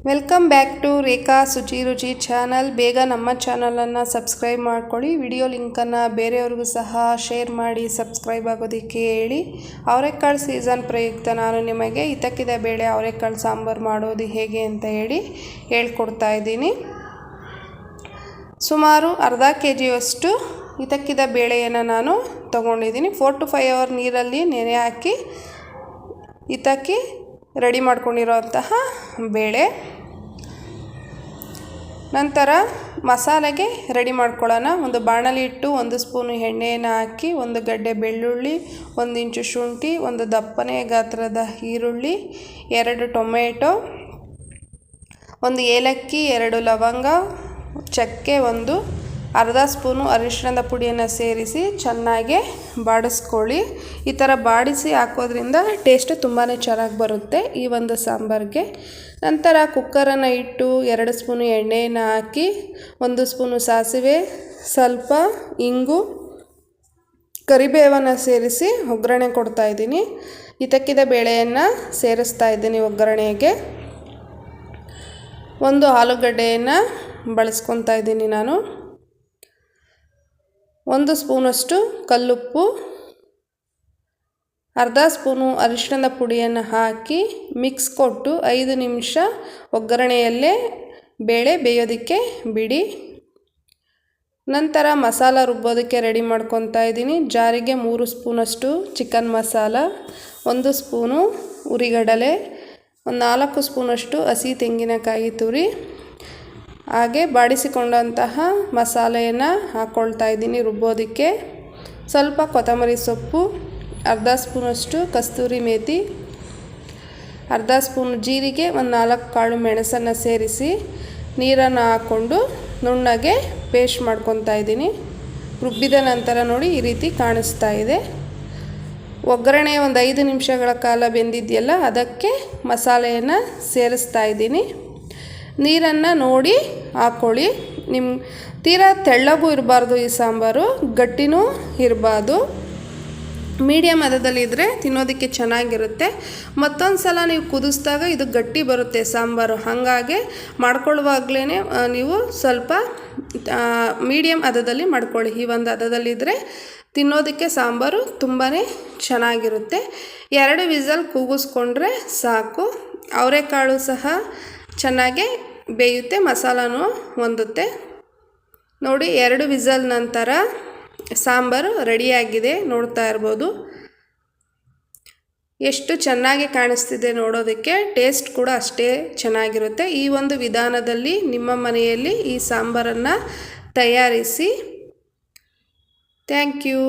Welcome back to ರೇಖಾ ಶುಚಿ ರುಚಿ channel. ಬೇಗ ನಮ್ಮ ಚಾನಲನ್ನು ಸಬ್ಸ್ಕ್ರೈಬ್ ಮಾಡ್ಕೊಳ್ಳಿ. ವಿಡಿಯೋ ಲಿಂಕನ್ನು ಬೇರೆಯವ್ರಿಗೂ ಸಹ ಶೇರ್ ಮಾಡಿ ಸಬ್ಸ್ಕ್ರೈಬ್ ಆಗೋದಕ್ಕೆ ಹೇಳಿ. ಅವರೆಕಾಳು ಸೀಸನ್ ಪ್ರಯುಕ್ತ ನಾನು ನಿಮಗೆ ಇತಕ್ಕಿದ ಬೇಳೆ ಅವರೆಕಾಳು ಸಾಂಬಾರು ಮಾಡೋದು ಹೇಗೆ ಅಂತ ಹೇಳ್ಕೊಡ್ತಾ ಇದ್ದೀನಿ. ಸುಮಾರು ಅರ್ಧ kgಯಷ್ಟು ಇತಕ್ಕಿದ ಬೇಳೆಯನ್ನು ನಾನು ತೊಗೊಂಡಿದ್ದೀನಿ. 4 to 5 hours ನೀರಲ್ಲಿ ನೆನೆ ಹಾಕಿ ಇತಕ್ಕಿ ರೆಡಿ ಮಾಡ್ಕೊಂಡಿರೋಂತಹ ಬೇಳೆ. ನಂತರ ಮಸಾಲೆಗೆ ರೆಡಿ ಮಾಡ್ಕೊಳ್ಳೋಣ. ಒಂದು ಬಾಣಲಿ ಇಟ್ಟು 1 ಸ್ಪೂನು ಎಣ್ಣೆಯನ್ನು ಹಾಕಿ 1 ಗಡ್ಡೆ ಬೆಳ್ಳುಳ್ಳಿ, 1 ಇಂಚು ಶುಂಠಿ, 1 ದಪ್ಪನೆ ಗಾತ್ರದ ಈರುಳ್ಳಿ, 2 ಟೊಮೆಟೊ, 1 ಏಲಕ್ಕಿ, 2 ಲವಂಗ, ಚಕ್ಕೆ, 1 ಅರ್ಧ ಸ್ಪೂನು ಅರಿಶಿಣದ ಪುಡಿಯನ್ನು ಸೇರಿಸಿ ಚೆನ್ನಾಗಿ ಬಾಡಿಸ್ಕೊಳ್ಳಿ. ಈ ಥರ ಬಾಡಿಸಿ ಹಾಕೋದ್ರಿಂದ ಟೇಸ್ಟ್ ತುಂಬಾ ಚೆನ್ನಾಗಿ ಬರುತ್ತೆ ಈ ಒಂದು ಸಾಂಬಾರಿಗೆ. ನಂತರ ಕುಕ್ಕರನ್ನು ಇಟ್ಟು 2 ಸ್ಪೂನು ಎಣ್ಣೆಯನ್ನು ಹಾಕಿ 1 ಸ್ಪೂನು ಸಾಸಿವೆ, ಸ್ವಲ್ಪ ಇಂಗು, ಕರಿಬೇವನ್ನು ಸೇರಿಸಿ ಒಗ್ಗರಣೆ ಕೊಡ್ತಾ ಇದ್ದೀನಿ. ಇತಕ್ಕಿದ ಬೇಳೆಯನ್ನು ಸೇರಿಸ್ತಾ ಇದ್ದೀನಿ ಒಗ್ಗರಣೆಗೆ. 1 ಆಲೂಗಡ್ಡೆಯನ್ನು ಬಳಸ್ಕೊತಾ ಇದ್ದೀನಿ ನಾನು. 1 ಸ್ಪೂನಷ್ಟು ಕಲ್ಲುಪ್ಪು, ಅರ್ಧ ಸ್ಪೂನು ಅರಿಶಿಣದ ಪುಡಿಯನ್ನು ಹಾಕಿ ಮಿಕ್ಸ್ ಕೊಟ್ಟು 5 ನಿಮಿಷ ಒಗ್ಗರಣೆಯಲ್ಲೇ ಬೇಳೆ ಬೇಯೋದಕ್ಕೆ ಬಿಡಿ. ನಂತರ ಮಸಾಲ ರುಬ್ಬೋದಕ್ಕೆ ರೆಡಿ ಮಾಡ್ಕೊತಾ ಇದ್ದೀನಿ. ಜಾರಿಗೆ 3 ಸ್ಪೂನಷ್ಟು ಚಿಕನ್ ಮಸಾಲ, 1 ಸ್ಪೂನು ಹುರಿಗಡಲೆ, 4 ಸ್ಪೂನಷ್ಟು ಹಸಿ ತೆಂಗಿನಕಾಯಿ ತುರಿ, ಹಾಗೆ ಬಾಡಿಸಿಕೊಂಡಂತಹ ಮಸಾಲೆಯನ್ನು ಹಾಕ್ಕೊಳ್ತಾ ಇದ್ದೀನಿ ರುಬ್ಬೋದಕ್ಕೆ. ಸ್ವಲ್ಪ ಕೊತ್ತಂಬರಿ ಸೊಪ್ಪು, ಅರ್ಧ ಸ್ಪೂನಷ್ಟು ಕಸ್ತೂರಿ ಮೇಥಿ, ಅರ್ಧ ಸ್ಪೂನು ಜೀರಿಗೆ, 4 ಕಾಳು ಮೆಣಸನ್ನು ಸೇರಿಸಿ ನೀರನ್ನು ಹಾಕ್ಕೊಂಡು ನುಣ್ಣಗೆ ಪೇಸ್ಟ್ ಮಾಡ್ಕೊತಾ ಇದ್ದೀನಿ. ರುಬ್ಬಿದ ನಂತರ ನೋಡಿ ಈ ರೀತಿ ಕಾಣಿಸ್ತಾ ಇದೆ. ಒಗ್ಗರಣೆ 5 ನಿಮಿಷಗಳ ಕಾಲ ಬೆಂದಿದೆಯಲ್ಲ, ಅದಕ್ಕೆ ಮಸಾಲೆಯನ್ನು ಸೇರಿಸ್ತಾ ಇದ್ದೀನಿ. ನೀರನ್ನು ನೋಡಿ ಹಾಕ್ಕೊಳ್ಳಿ. ತೀರಾ ತೆಳ್ಳಗೂ ಇರಬಾರ್ದು ಈ ಸಾಂಬಾರು, ಗಟ್ಟಿನೂ ಇರಬಾರ್ದು. ಮೀಡಿಯಮ್ ಹದದಲ್ಲಿದ್ದರೆ ತಿನ್ನೋದಕ್ಕೆ ಚೆನ್ನಾಗಿರುತ್ತೆ. ಮತ್ತೊಂದು ಸಲ ನೀವು ಕುದಿಸಿದಾಗ ಇದು ಗಟ್ಟಿ ಬರುತ್ತೆ ಸಾಂಬಾರು. ಹಾಗಾಗಿ ಮಾಡ್ಕೊಳ್ಳುವಾಗಲೇ ನೀವು ಸ್ವಲ್ಪ ಮೀಡಿಯಮ್ ಹದದಲ್ಲಿ ಮಾಡ್ಕೊಳ್ಳಿ. ಈ ಒಂದು ಹದದಲ್ಲಿದ್ದರೆ ತಿನ್ನೋದಕ್ಕೆ ಸಾಂಬಾರು ತುಂಬಾ ಚೆನ್ನಾಗಿರುತ್ತೆ. 2 ವಿಸಲ್ ಕೂಗಿಸ್ಕೊಂಡ್ರೆ ಸಾಕು. ಅವರೆಕಾಳು ಸಹ ಚೆನ್ನಾಗಿ ಬೇಯುತ್ತೆ, ಮಸಾಲನೂ ಹೊಂದುತ್ತೆ. ನೋಡಿ 2 ವಿಸಲ್ ನಂತರ ಸಾಂಬಾರು ರೆಡಿಯಾಗಿದೆ, ನೋಡ್ತಾ ಇರ್ಬೋದು. ಎಷ್ಟು ಚೆನ್ನಾಗಿ ಕಾಣಿಸ್ತಿದೆ ನೋಡೋದಕ್ಕೆ. ಟೇಸ್ಟ್ ಕೂಡ ಅಷ್ಟೇ ಚೆನ್ನಾಗಿರುತ್ತೆ. ಈ ಒಂದು ವಿಧಾನದಲ್ಲಿ ನಿಮ್ಮ ಮನೆಯಲ್ಲಿ ಈ ಸಾಂಬಾರನ್ನು ತಯಾರಿಸಿ. Thank you.